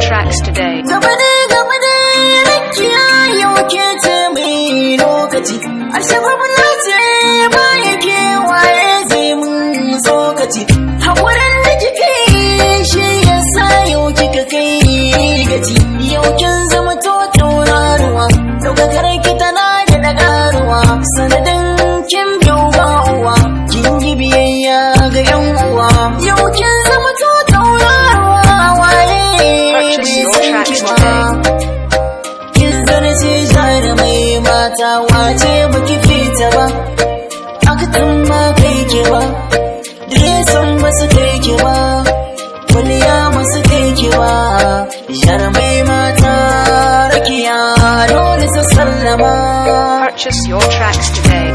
tracks today. Gabade, rakiya yau ke ce mai lokaci. A shababu na ce ba yake waye zai mun tsokaci. Hakurin da kike shi yasa yau kika kai gaci. Yau kin zama to tauraruwa, daukakar ki tana da dagaruwa. Sanadin kin biyo ba uwa, kin yi biyayya ga yan uwa. Yau kin zama to tauraruwa, waye bai san ki ba. Kin zarce jarumai mata, wace baki fita ba. Akatan ba kai ke ba, diresan ba su kai ke ba, kwaliya masu kai ke ba. Jarumai mata rakiya dole su sallama. Purchase your tracks today.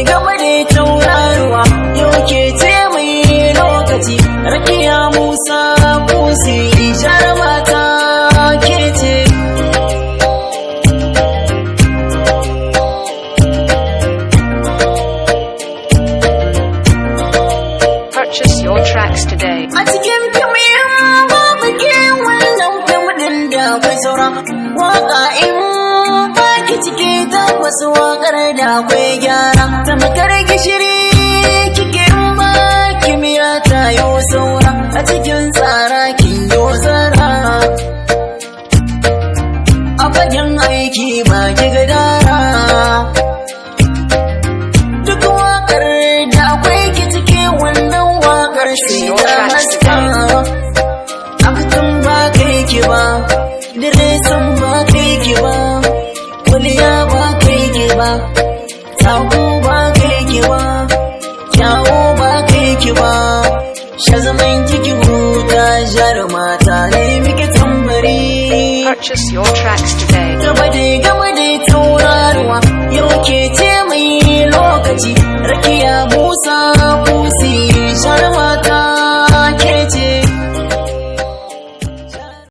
Gabade tauraruwa yau ke ce mai lokaci. Rakiya Moussa poussi jaruma ta ke ce. Purchase your tracks today. A cikin fim babu ke wannan fim din da akwai saura. Waka in baki ciki tabbas wakar da akwai gyara. Tamakar gishiri kike in ba kimiyya ta yo saura. A cikin tsara kin yo zara. A fagen aiki ba ki gadara. Duk wakar da akwai ki ciki wannan wakar sai ta haska. Akatan ba kai ki ba, diresan ba kai ki ba, kwaliya ba kai ki ba, sako ba kai ki ba, kyawo ba kai ki ba. Shazaman kiki huta jaruma ta ne miki tambari. Purchase your tracks today. Gabade tauraruwa yau ke ce mai lokaci. Rakiya